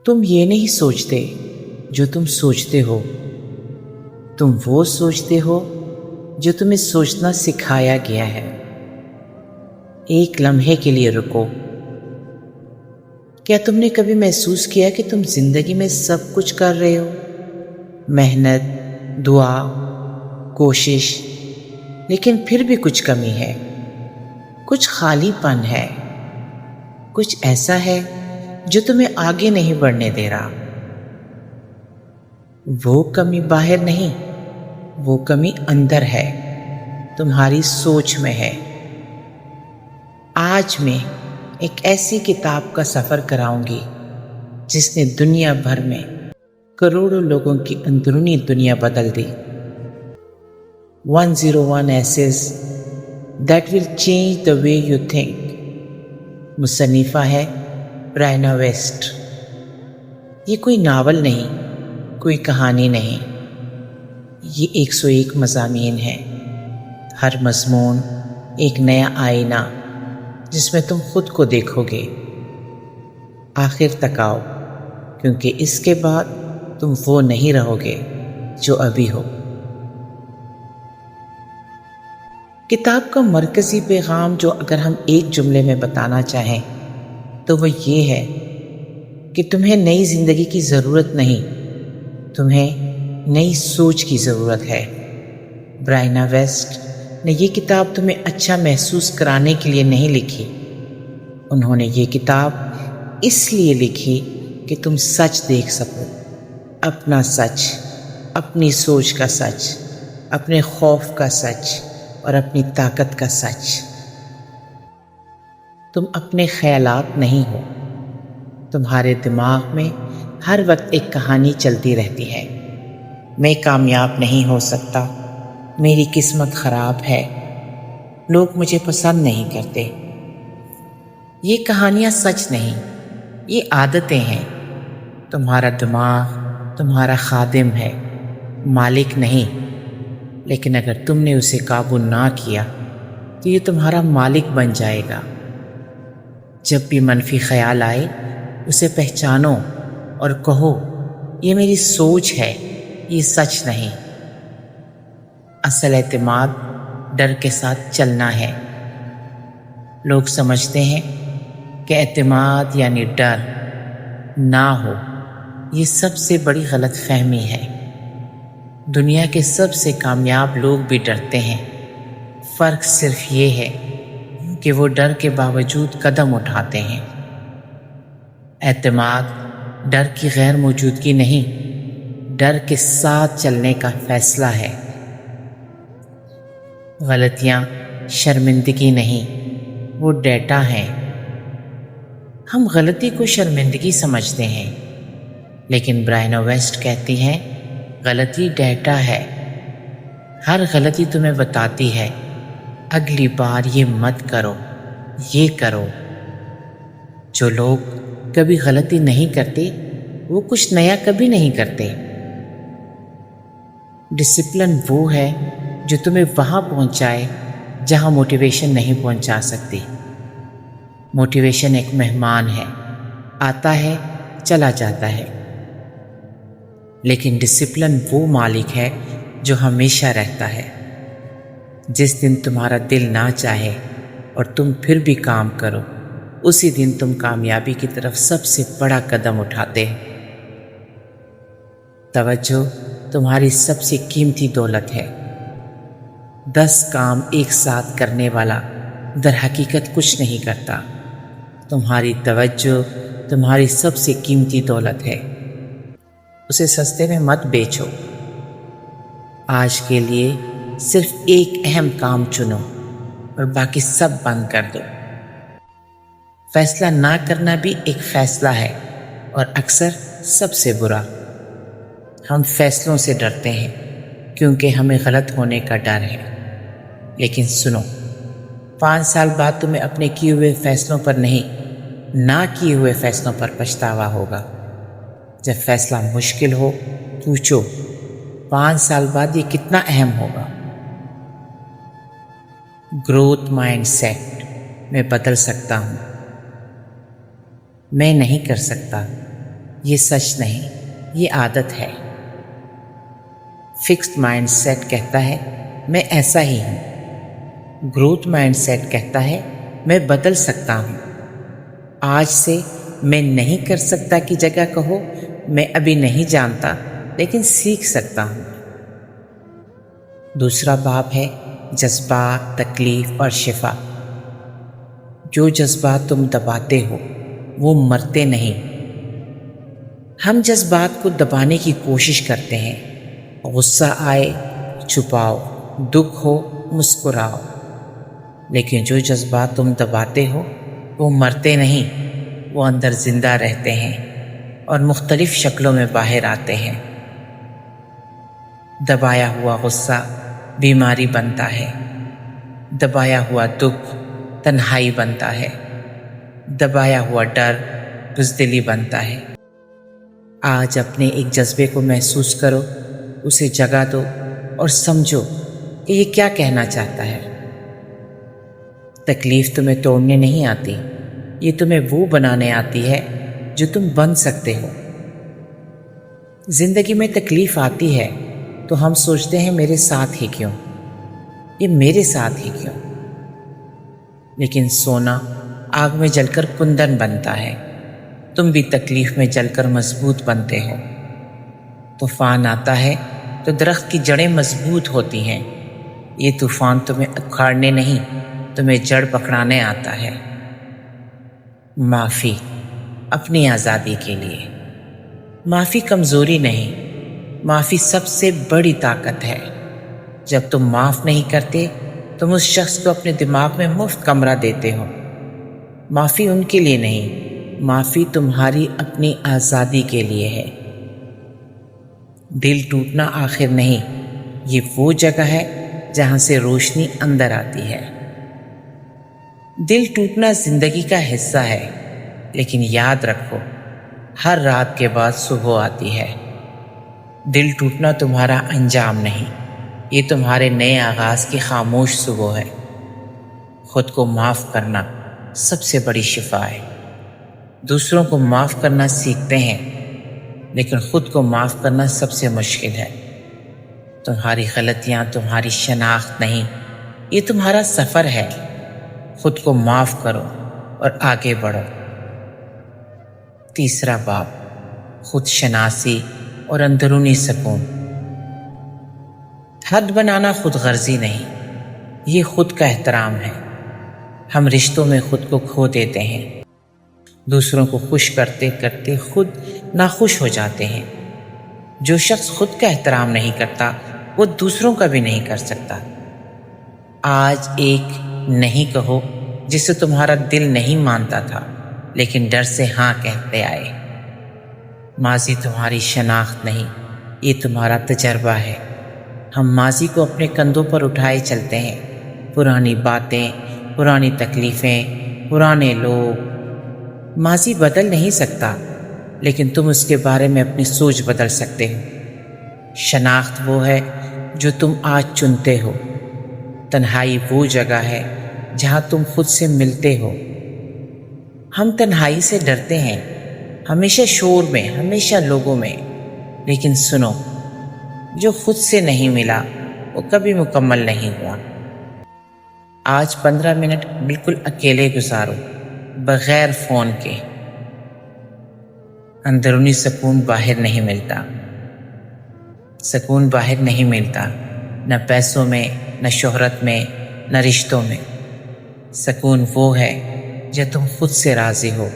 تم یہ نہیں سوچتے جو تم سوچتے ہو، تم وہ سوچتے ہو جو تمہیں سوچنا سکھایا گیا ہے۔ ایک لمحے کے لیے رکو۔ کیا تم نے کبھی محسوس کیا کہ تم زندگی میں سب کچھ کر رہے ہو، محنت، دعا، کوشش، لیکن پھر بھی کچھ کمی ہے، کچھ خالی پن ہے، کچھ ایسا ہے جو تمہیں آگے نہیں بڑھنے دے رہا؟ وہ کمی باہر نہیں، وہ کمی اندر ہے، تمہاری سوچ میں ہے۔ آج میں ایک ایسی کتاب کا سفر کراؤں گی جس نے دنیا بھر میں کروڑوں لوگوں کی اندرونی دنیا بدل دی۔ 101 Essays that will change the way you think۔ مصنفہ ہے برائنا ویسٹ۔ یہ کوئی ناول نہیں، کوئی کہانی نہیں، یہ 101 مضامین ہیں، ہر مضمون ایک نیا آئینہ جس میں تم خود کو دیکھو گے۔ آخر تک آؤ، کیونکہ اس کے بعد تم وہ نہیں رہو گے جو ابھی ہو۔ کتاب کا مرکزی پیغام جو اگر ہم ایک جملے میں بتانا چاہیں تو وہ یہ ہے کہ تمہیں نئی زندگی کی ضرورت نہیں، تمہیں نئی سوچ کی ضرورت ہے۔ برائنا ویسٹ نے یہ کتاب تمہیں اچھا محسوس کرانے کے لیے نہیں لکھی، انہوں نے یہ کتاب اس لیے لکھی کہ تم سچ دیکھ سکو، اپنا سچ، اپنی سوچ کا سچ، اپنے خوف کا سچ اور اپنی طاقت کا سچ۔ تم اپنے خیالات نہیں ہو، تمہارے دماغ میں ہر وقت ایک کہانی چلتی رہتی ہے، میں کامیاب نہیں ہو سکتا، میری قسمت خراب ہے، لوگ مجھے پسند نہیں کرتے۔ یہ کہانیاں سچ نہیں، یہ عادتیں ہیں۔ تمہارا دماغ تمہارا خادم ہے، مالک نہیں، لیکن اگر تم نے اسے قابو نہ کیا تو یہ تمہارا مالک بن جائے گا۔ جب بھی منفی خیال آئے اسے پہچانو اور کہو یہ میری سوچ ہے، یہ سچ نہیں۔ اصل اعتماد ڈر کے ساتھ چلنا ہے۔ لوگ سمجھتے ہیں کہ اعتماد یعنی ڈر نہ ہو، یہ سب سے بڑی غلط فہمی ہے۔ دنیا کے سب سے کامیاب لوگ بھی ڈرتے ہیں، فرق صرف یہ ہے کہ وہ ڈر کے باوجود قدم اٹھاتے ہیں۔ اعتماد ڈر کی غیر موجودگی نہیں، ڈر کے ساتھ چلنے کا فیصلہ ہے۔ غلطیاں شرمندگی نہیں، وہ ڈیٹا ہیں۔ ہم غلطی کو شرمندگی سمجھتے ہیں، لیکن برائنا ویسٹ کہتی ہیں غلطی ڈیٹا ہے۔ ہر غلطی تمہیں بتاتی ہے اگلی بار یہ مت کرو، یہ کرو۔ جو لوگ کبھی غلطی نہیں کرتے وہ کچھ نیا کبھی نہیں کرتے۔ ڈسپلن وہ ہے جو تمہیں وہاں پہنچائے جہاں موٹیویشن نہیں پہنچا سکتی۔ موٹیویشن ایک مہمان ہے، آتا ہے چلا جاتا ہے، لیکن ڈسپلن وہ مالک ہے جو ہمیشہ رہتا ہے۔ جس دن تمہارا دل نہ چاہے اور تم پھر بھی کام کرو، اسی دن تم کامیابی کی طرف سب سے بڑا قدم اٹھاتے ہیں۔ توجہ تمہاری سب سے قیمتی دولت ہے۔ 10 کام ایک ساتھ کرنے والا در حقیقت کچھ نہیں کرتا۔ تمہاری توجہ تمہاری سب سے قیمتی دولت ہے، اسے سستے میں مت بیچو۔ آج کے لیے صرف ایک اہم کام چنو اور باقی سب بند کر دو۔ فیصلہ نہ کرنا بھی ایک فیصلہ ہے، اور اکثر سب سے برا۔ ہم فیصلوں سے ڈرتے ہیں کیونکہ ہمیں غلط ہونے کا ڈر ہے، لیکن سنو، 5 سال بعد تمہیں اپنے کیے ہوئے فیصلوں پر نہیں، نہ کیے ہوئے فیصلوں پر پچھتاوا ہوگا۔ جب فیصلہ مشکل ہو پوچھو 5 سال بعد یہ کتنا اہم ہوگا۔ گروتھ مائنڈ سیٹ میں بدل سکتا ہوں، میں نہیں کر سکتا، یہ سچ نہیں، یہ عادت ہے۔ فکسڈ مائنڈ سیٹ کہتا ہے میں ایسا ہی ہوں۔ گروتھ مائنڈ سیٹ کہتا ہے میں بدل سکتا ہوں۔ آج سے میں نہیں کر سکتا کی جگہ کہو میں ابھی نہیں جانتا لیکن سیکھ سکتا ہوں۔ دوسرا باب ہے جذبات، تکلیف اور شفا۔ جو جذبات تم دباتے ہو وہ مرتے نہیں۔ ہم جذبات کو دبانے کی کوشش کرتے ہیں۔ غصہ آئے چھپاؤ، دکھ ہو مسکراؤ، لیکن جو جذبات تم دباتے ہو وہ مرتے نہیں، وہ اندر زندہ رہتے ہیں اور مختلف شکلوں میں باہر آتے ہیں۔ دبایا ہوا غصہ بیماری بنتا ہے، دبایا ہوا دکھ تنہائی بنتا ہے، دبایا ہوا ڈر بزدلی بنتا ہے۔ آج اپنے ایک جذبے کو محسوس کرو، اسے جگہ دو اور سمجھو کہ یہ کیا کہنا چاہتا ہے۔ تکلیف تمہیں توڑنے نہیں آتی، یہ تمہیں وہ بنانے آتی ہے جو تم بن سکتے ہو۔ زندگی میں تکلیف آتی ہے تو ہم سوچتے ہیں میرے ساتھ ہی کیوں، یہ میرے ساتھ ہی کیوں۔ لیکن سونا آگ میں جل کر کندن بنتا ہے، تم بھی تکلیف میں جل کر مضبوط بنتے ہو۔ طوفان آتا ہے تو درخت کی جڑیں مضبوط ہوتی ہیں، یہ طوفان تمہیں اکھاڑنے نہیں تمہیں جڑ پکڑانے آتا ہے۔ معافی اپنی آزادی کے لیے۔ معافی کمزوری نہیں، معافی سب سے بڑی طاقت ہے۔ جب تم معاف نہیں کرتے تم اس شخص کو اپنے دماغ میں مفت کمرہ دیتے ہو۔ معافی ان کے لیے نہیں، معافی تمہاری اپنی آزادی کے لیے ہے۔ دل ٹوٹنا آخر نہیں، یہ وہ جگہ ہے جہاں سے روشنی اندر آتی ہے۔ دل ٹوٹنا زندگی کا حصہ ہے، لیکن یاد رکھو ہر رات کے بعد صبح آتی ہے۔ دل ٹوٹنا تمہارا انجام نہیں، یہ تمہارے نئے آغاز کی خاموش صبح ہے۔ خود کو معاف کرنا سب سے بڑی شفا ہے۔ دوسروں کو معاف کرنا سیکھتے ہیں، لیکن خود کو معاف کرنا سب سے مشکل ہے۔ تمہاری غلطیاں تمہاری شناخت نہیں، یہ تمہارا سفر ہے۔ خود کو معاف کرو اور آگے بڑھو۔ تیسرا باب، خود شناسی اور اندرونی سکون۔ حد بنانا خود غرضی نہیں، یہ خود کا احترام ہے۔ ہم رشتوں میں خود کو کھو دیتے ہیں، دوسروں کو خوش کرتے کرتے خود ناخوش ہو جاتے ہیں۔ جو شخص خود کا احترام نہیں کرتا وہ دوسروں کا بھی نہیں کر سکتا۔ آج ایک نہیں کہو جسے تمہارا دل نہیں مانتا تھا لیکن ڈر سے ہاں کہتے آئے۔ ماضی تمہاری شناخت نہیں، یہ تمہارا تجربہ ہے۔ ہم ماضی کو اپنے کندھوں پر اٹھائے چلتے ہیں، پرانی باتیں، پرانی تکلیفیں، پرانے لوگ۔ ماضی بدل نہیں سکتا، لیکن تم اس کے بارے میں اپنی سوچ بدل سکتے ہو۔ شناخت وہ ہے جو تم آج چنتے ہو۔ تنہائی وہ جگہ ہے جہاں تم خود سے ملتے ہو۔ ہم تنہائی سے ڈرتے ہیں، ہمیشہ شور میں، ہمیشہ لوگوں میں۔ لیکن سنو، جو خود سے نہیں ملا وہ کبھی مکمل نہیں ہوا۔ آج 15 منٹ بالکل اکیلے گزارو، بغیر فون کے۔ اندرونی سکون باہر نہیں ملتا۔ سکون باہر نہیں ملتا، نہ پیسوں میں، نہ شہرت میں، نہ رشتوں میں۔ سکون وہ ہے جب تم خود سے راضی ہو،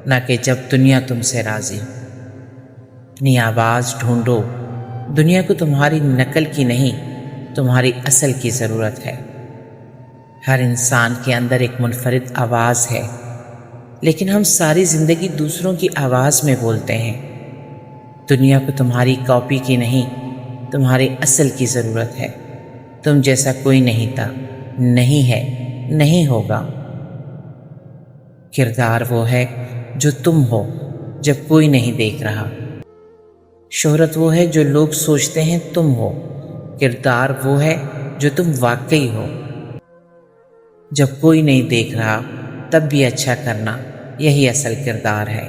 نہ کہ جب دنیا تم سے راضی ہو۔ اپنی آواز ڈھونڈو، دنیا کو تمہاری نقل کی نہیں، تمہاری اصل کی ضرورت ہے۔ ہر انسان کے اندر ایک منفرد آواز ہے، لیکن ہم ساری زندگی دوسروں کی آواز میں بولتے ہیں۔ دنیا کو تمہاری کاپی کی نہیں، تمہاری اصل کی ضرورت ہے۔ تم جیسا کوئی نہیں تھا، نہیں ہے، نہیں ہوگا۔ کردار وہ ہے جو تم ہو جب کوئی نہیں دیکھ رہا۔ شہرت وہ ہے جو لوگ سوچتے ہیں تم ہو۔ کردار وہ ہے جو تم واقعی ہو۔ جب کوئی نہیں دیکھ رہا تب بھی اچھا کرنا، یہی اصل کردار ہے۔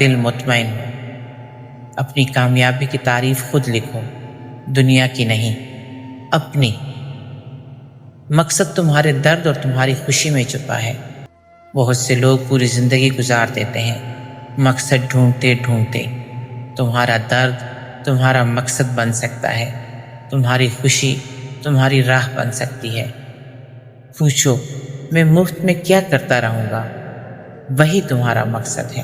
دل مطمئن ہو۔ اپنی کامیابی کی تعریف خود لکھو، دنیا کی نہیں، اپنی۔ مقصد تمہارے درد اور تمہاری خوشی میں چھپا ہے۔ بہت سے لوگ پوری زندگی گزار دیتے ہیں مقصد ڈھونڈتے ڈھونڈتے۔ تمہارا درد تمہارا مقصد بن سکتا ہے، تمہاری خوشی تمہاری راہ بن سکتی ہے۔ پوچھو میں مفت میں کیا کرتا رہوں گا، وہی تمہارا مقصد ہے۔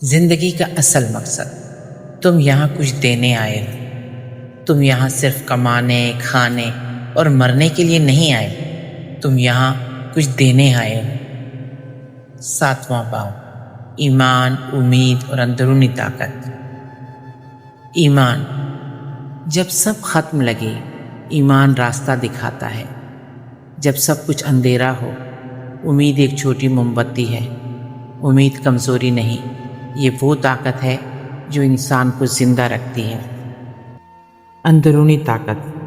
زندگی کا اصل مقصد، تم یہاں کچھ دینے آئے ہو۔ تم یہاں صرف کمانے، کھانے اور مرنے کے لیے نہیں آئے، تم یہاں کچھ دینے آئے ہو۔ 7واں باب، ایمان، امید اور اندرونی طاقت۔ ایمان۔ جب سب ختم لگے، ایمان راستہ دکھاتا ہے۔ جب سب کچھ اندھیرا ہو، امید ایک چھوٹی موم بتی ہے۔ امید کمزوری نہیں، یہ وہ طاقت ہے جو انسان کو زندہ رکھتی ہے۔ اندرونی طاقت۔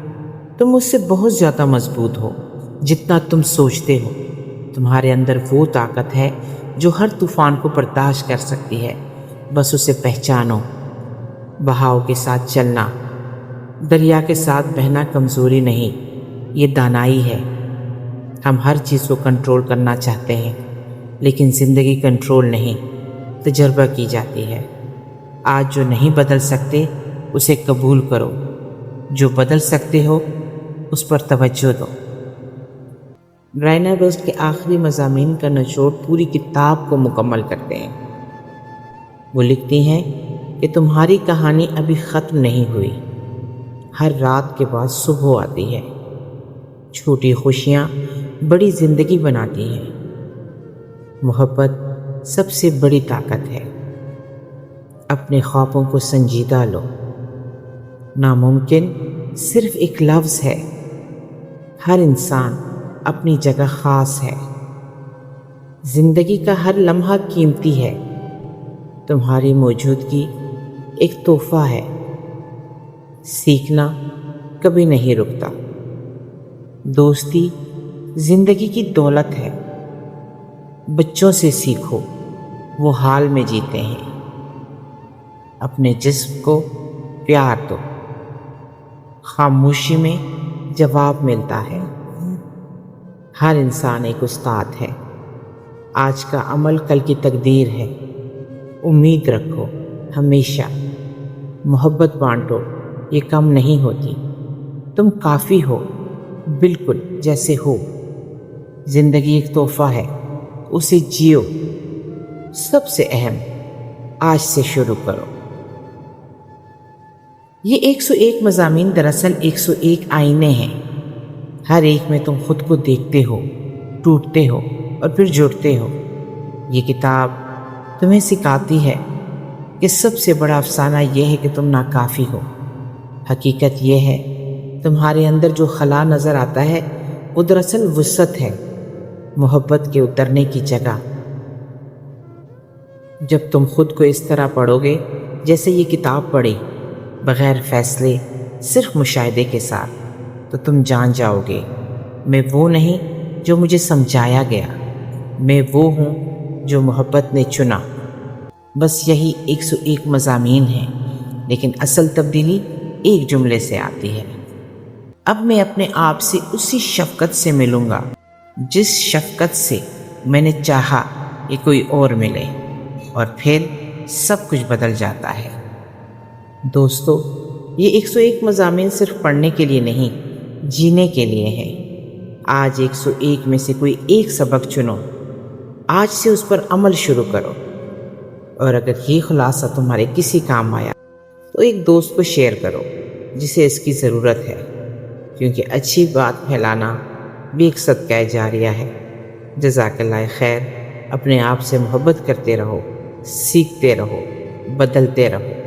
تم اس سے بہت زیادہ مضبوط ہو جتنا تم سوچتے ہو۔ تمہارے اندر وہ طاقت ہے جو ہر طوفان کو برداشت کر سکتی ہے، بس اسے پہچانو۔ بہاؤ کے ساتھ چلنا، دریا کے ساتھ بہنا کمزوری نہیں، یہ دانائی ہے۔ ہم ہر چیز کو کنٹرول کرنا چاہتے ہیں، لیکن زندگی کنٹرول نہیں، تجربہ کی جاتی ہے۔ آج جو نہیں بدل سکتے اسے قبول کرو، جو بدل سکتے ہو اس پر توجہ دو۔ رائنا ویسٹ کے آخری مضامین کا نچوڑ پوری کتاب کو مکمل کرتے ہیں۔ وہ لکھتی ہیں کہ تمہاری کہانی ابھی ختم نہیں ہوئی، ہر رات کے بعد صبح آتی ہے۔ چھوٹی خوشیاں بڑی زندگی بناتی ہیں۔ محبت سب سے بڑی طاقت ہے۔ اپنے خوابوں کو سنجیدہ لو۔ ناممکن صرف ایک لفظ ہے۔ ہر انسان اپنی جگہ خاص ہے۔ زندگی کا ہر لمحہ قیمتی ہے۔ تمہاری موجودگی ایک تحفہ ہے۔ سیکھنا کبھی نہیں رکتا۔ دوستی زندگی کی دولت ہے۔ بچوں سے سیکھو، وہ حال میں جیتے ہیں۔ اپنے جسم کو پیار دو، خاموشی میں جواب ملتا ہے۔ ہر انسان ایک استاد ہے۔ آج کا عمل کل کی تقدیر ہے۔ امید رکھو ہمیشہ۔ محبت بانٹو، یہ کم نہیں ہوتی۔ تم کافی ہو، بالکل جیسے ہو۔ زندگی ایک تحفہ ہے، اسے جیو۔ سب سے اہم، آج سے شروع کرو۔ یہ 101 مضامین دراصل 101 آئینے ہیں۔ ہر ایک میں تم خود کو دیکھتے ہو، ٹوٹتے ہو اور پھر جڑتے ہو۔ یہ کتاب تمہیں سکھاتی ہے کہ سب سے بڑا افسانہ یہ ہے کہ تم ناکافی ہو۔ حقیقت یہ ہے تمہارے اندر جو خلا نظر آتا ہے وہ دراصل وسعت ہے، محبت کے اترنے کی جگہ۔ جب تم خود کو اس طرح پڑھو گے جیسے یہ کتاب پڑھی، بغیر فیصلے، صرف مشاہدے کے ساتھ، تو تم جان جاؤ گے میں وہ نہیں جو مجھے سمجھایا گیا، میں وہ ہوں جو محبت نے چنا۔ بس یہی 101 مضامین ہیں، لیکن اصل تبدیلی ایک جملے سے آتی ہے۔ اب میں اپنے آپ سے اسی شفقت سے ملوں گا جس شفقت سے میں نے چاہا کہ کوئی اور ملے، اور پھر سب کچھ بدل جاتا ہے۔ دوستو، یہ 101 مضامین صرف پڑھنے کے لیے نہیں، جینے کے لیے ہے۔ آج 101 میں سے کوئی ایک سبق چنو، آج سے اس پر عمل شروع کرو، اور اگر یہ خلاصہ تمہارے کسی کام آیا تو ایک دوست کو شیئر کرو جسے اس کی ضرورت ہے، کیونکہ اچھی بات پھیلانا بھی ایک صدقہ جاریہ ہے۔ جزاک اللہ خیر۔ اپنے آپ سے محبت کرتے رہو، سیکھتے رہو، بدلتے رہو۔